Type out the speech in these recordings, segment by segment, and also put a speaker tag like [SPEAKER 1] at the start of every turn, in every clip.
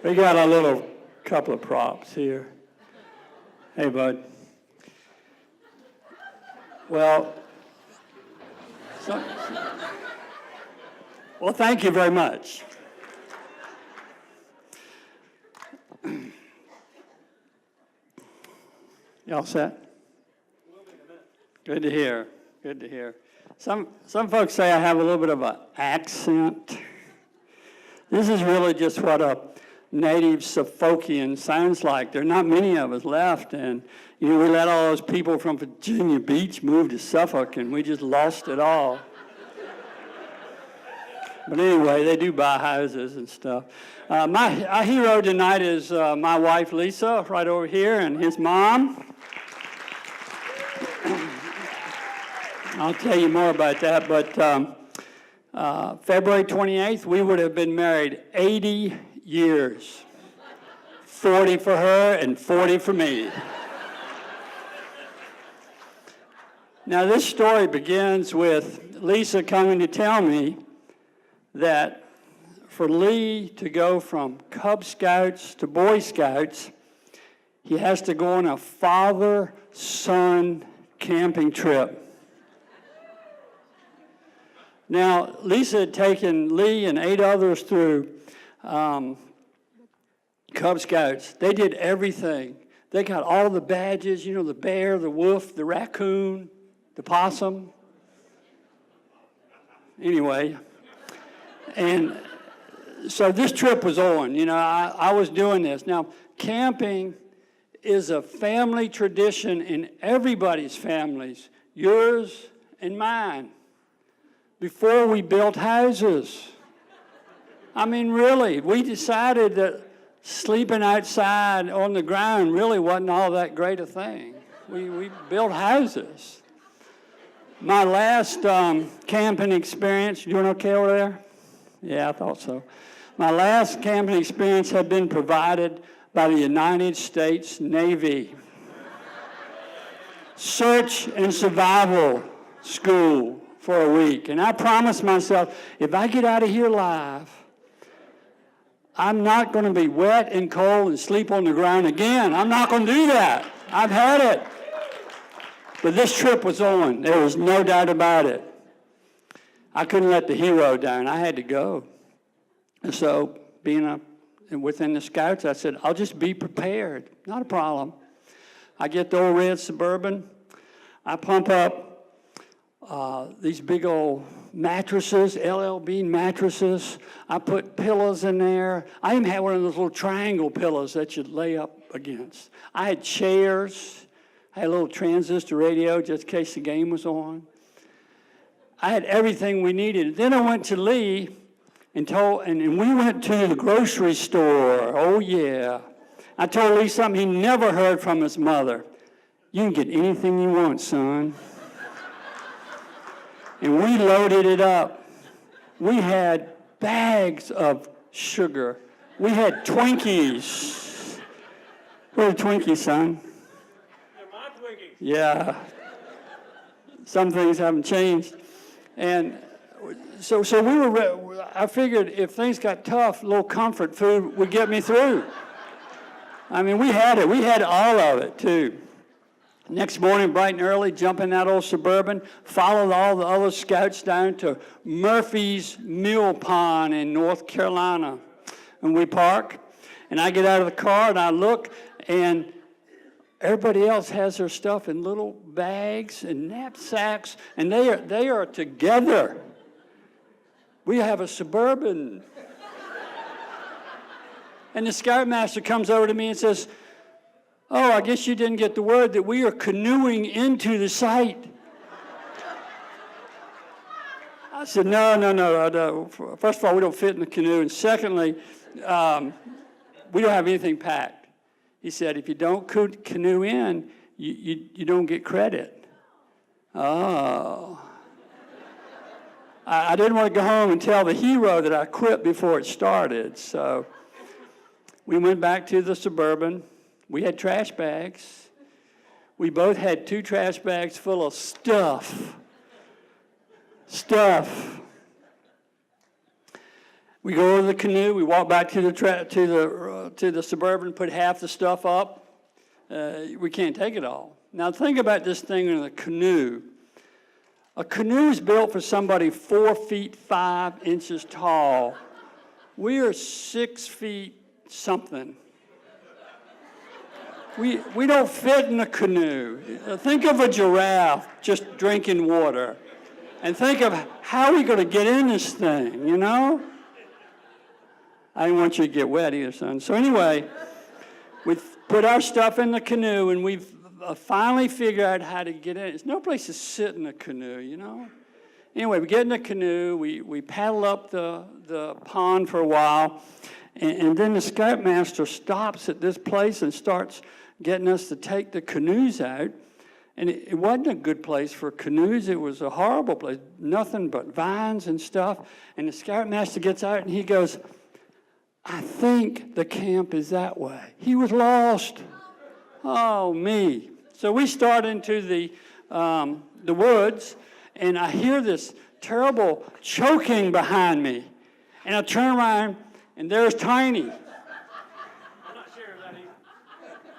[SPEAKER 1] We got a little couple of props here. Hey, bud. Well, thank you very much. Y'all set? Good to hear. Good to hear. Some folks say I have a little bit of an accent. This is really just what a native Suffolkian sounds like. There are not many of us left, and we let all those people from Virginia Beach move to Suffolk, and we just lost it all. But anyway, they do buy houses and stuff. Our hero tonight is my wife, Lisa, right over here, and his mom. I'll tell you more about that, but February 28th, we would have been married 80 years. 40 for her and 40 for me. Now, this story begins with Lisa coming to tell me that for Lee to go from Cub Scouts to Boy Scouts, he has to go on a father-son camping trip. Now, Lisa had taken Lee and 8 others through Cub Scouts. They did everything. They got all the badges, the bear, the wolf, the raccoon, the possum. Anyway, and so this trip was on. I was doing this. Now, camping is a family tradition in everybody's families, yours and mine. Before we built houses. I mean, really, we decided that sleeping outside on the ground really wasn't all that great a thing. We built houses. My last camping experience, you doing okay over there? Yeah, I thought so. My last camping experience had been provided by the United States Navy. Search and survival school for a week. And I promised myself, if I get out of here alive, I'm not going to be wet and cold and sleep on the ground again. I'm not going to do that. I've had it. But this trip was on. There was no doubt about it. I couldn't let the hero down. I had to go. And so, being within the Scouts, I said, I'll just be prepared. Not a problem. I get the old red Suburban. I pump up these big old mattresses, LL Bean mattresses. I put pillows in there. I even had one of those little triangle pillows that you'd lay up against. I had chairs. I had a little transistor radio just in case the game was on. I had everything we needed. Then I went to Lee and we went to the grocery store. Oh, yeah. I told Lee something he never heard from his mother. You can get anything you want, son. And we loaded it up. We had bags of sugar. We had Twinkies. Where are the Twinkies, son?
[SPEAKER 2] They're my Twinkies.
[SPEAKER 1] Yeah. Some things haven't changed. And so I figured if things got tough, a little comfort food would get me through. I mean, we had it. We had all of it, too. Next morning, bright and early, jump in that old Suburban, followed all the other Scouts down to Murphy's Mill Pond in North Carolina. And we park, and I get out of the car, and I look, and everybody else has their stuff in little bags and knapsacks, and they are together. We have a Suburban. And the Scoutmaster comes over to me and says, oh, I guess you didn't get the word that we are canoeing into the site. I said, no. First of all, we don't fit in the canoe. And secondly, we don't have anything packed. He said, if you don't canoe in, you don't get credit. Oh. I didn't want to go home and tell the hero that I quit before it started. So we went back to the Suburban. We had trash bags. We both had 2 trash bags full of stuff. We go over the canoe. We walk back to the Suburban, put half the stuff up. We can't take it all. Now think about this thing in a canoe. A canoe is built for somebody 4 feet 5 inches tall. We are 6 feet something. We don't fit in a canoe. Think of a giraffe just drinking water. And think of how are we going to get in this thing, you know? I didn't want you to get wet either, son. So anyway, we put our stuff in the canoe, and we've finally figured out how to get in. There's no place to sit in a canoe, you know? Anyway, we get in the canoe, we paddle up the pond for a while, and then the Scoutmaster stops at this place and starts getting us to take the canoes out. And it wasn't a good place for canoes. It was a horrible place, nothing but vines and stuff. And the Scoutmaster gets out and he goes, I think the camp is that way. He was lost. Oh, me. So we start into the woods, and I hear this terrible choking behind me. And I turn around, and there's Tiny.
[SPEAKER 2] I'm not sure that he...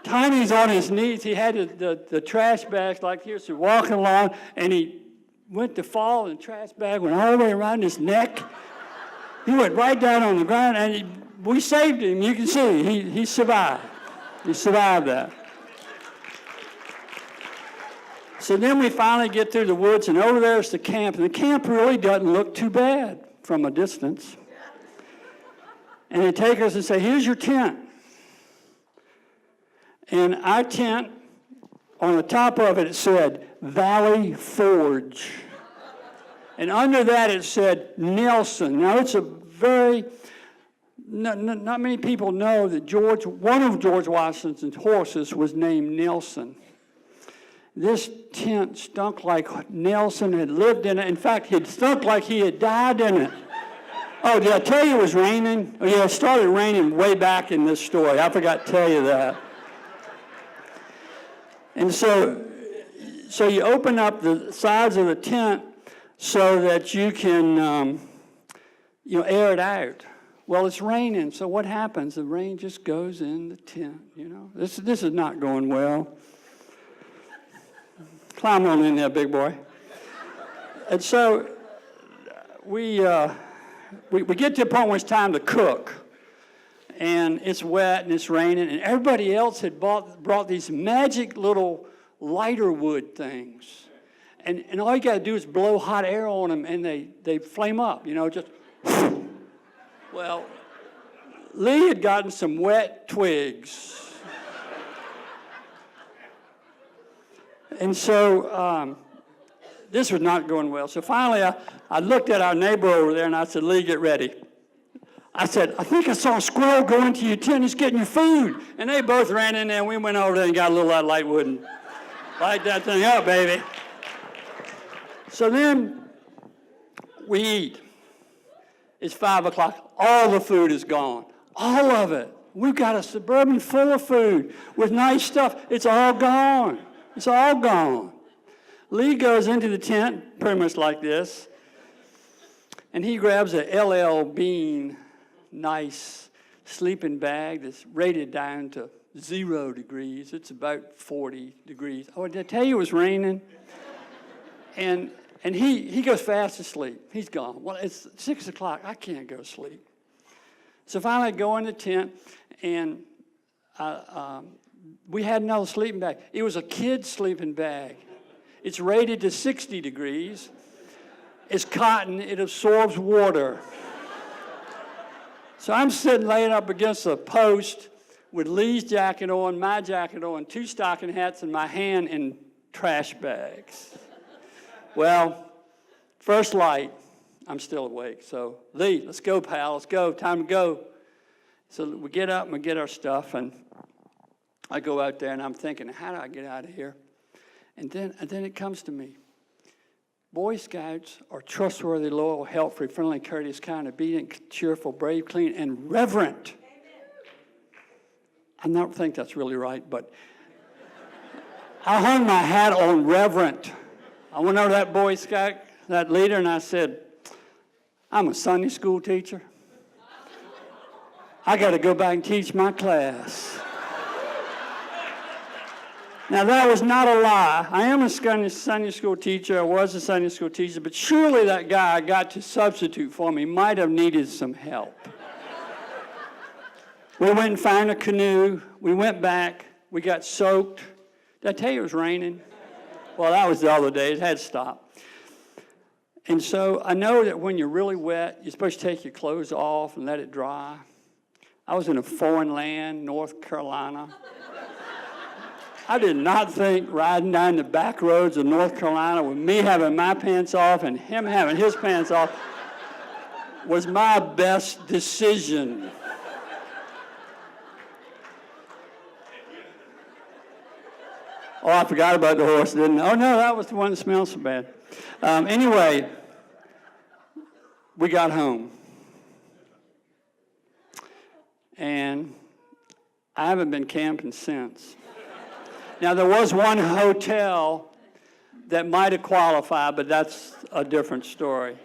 [SPEAKER 1] Tiny's on his knees. He had the trash bags like here, so walking along, and he went to fall, and the trash bag went all the way around his neck. He went right down on the ground, and we saved him. You can see, he survived. He survived that. So then we finally get through the woods, and over there's the camp, and the camp really doesn't look too bad from a distance. And they take us and say, here's your tent. And our tent, on the top of it, it said, Valley Forge. And under that it said, Nelson. Now it's a very, not many people know that one of George Washington's horses was named Nelson. This tent stunk like Nelson had lived in it. In fact, it stunk like he had died in it. Oh, did I tell you it was raining? Oh, yeah, it started raining way back in this story. I forgot to tell you that. And so you open up the sides of the tent so that you can, air it out. Well, it's raining, so what happens? The rain just goes in the tent, you know. This is not going well. Climb on in there, big boy. And so we get to a point where it's time to cook. And it's wet and it's raining, and everybody else had brought these magic little lighter wood things. And all you got to do is blow hot air on them, and they flame up, just. Well, Lee had gotten some wet twigs. And so this was not going well. So finally, I looked at our neighbor over there, and I said, Lee, get ready. I said, I think I saw a squirrel go into your tent. He's getting your food. And they both ran in there, and we went over there and got a little of that light wood and light that thing up, baby. So then we eat. It's 5 o'clock. All the food is gone. All of it. We've got a Suburban full of food with nice stuff. It's all gone. It's all gone. Lee goes into the tent, pretty much like this, and he grabs a LL Bean nice sleeping bag that's rated down to 0 degrees. It's about 40 degrees. Oh, did I tell you it was raining? And he goes fast asleep. He's gone. Well, it's 6 o'clock. I can't go to sleep. So finally I go in the tent, and we had another sleeping bag. It was a kid's sleeping bag. It's rated to 60 degrees. It's cotton. It absorbs water. So I'm sitting laying up against a post with Lee's jacket on, my jacket on, 2 stocking hats in my hand, and trash bags. Well, first light, I'm still awake. So, Lee, let's go, pal. Let's go. Time to go. So we get up and we get our stuff, and I go out there, and I'm thinking, how do I get out of here? And then it comes to me. Boy Scouts are trustworthy, loyal, helpful, friendly, courteous, kind, obedient, cheerful, brave, clean, and reverent. I don't think that's really right, but I hung my hat on reverent. I went over to that Boy Scout, that leader, and I said, I'm a Sunday school teacher. I got to go back and teach my class. Now, that was not a lie. I am a Sunday school teacher. I was a Sunday school teacher, but surely that guy I got to substitute for me might have needed some help. We went and found a canoe. We went back. We got soaked. Did I tell you it was raining? Well, that was the other day. It had stopped. And so I know that when you're really wet, you're supposed to take your clothes off and let it dry. I was in a foreign land, North Carolina. I did not think riding down the back roads of North Carolina with me having my pants off and him having his pants off was my best decision. Oh, I forgot about the horse, didn't I? Oh, no, that was the one that smelled so bad. Anyway, we got home. And I haven't been camping since. Now, there was one hotel that might have qualified, but that's a different story.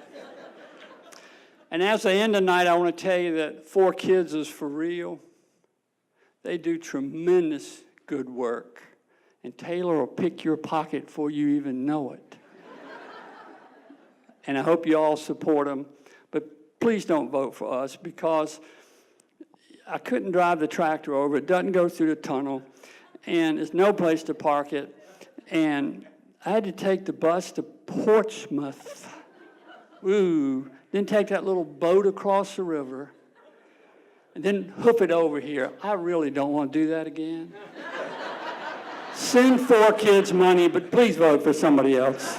[SPEAKER 1] And as I end the night, I want to tell you that 4Kids is for real. They do tremendous good work. And Taylor will pick your pocket before you even know it. And I hope you all support them. But please don't vote for us because I couldn't drive the tractor over. It doesn't go through the tunnel. And there's no place to park it. And I had to take the bus to Portsmouth. Ooh. Then take that little boat across the river. And then hoof it over here. I really don't want to do that again. Send 4Kids money, but please vote for somebody else.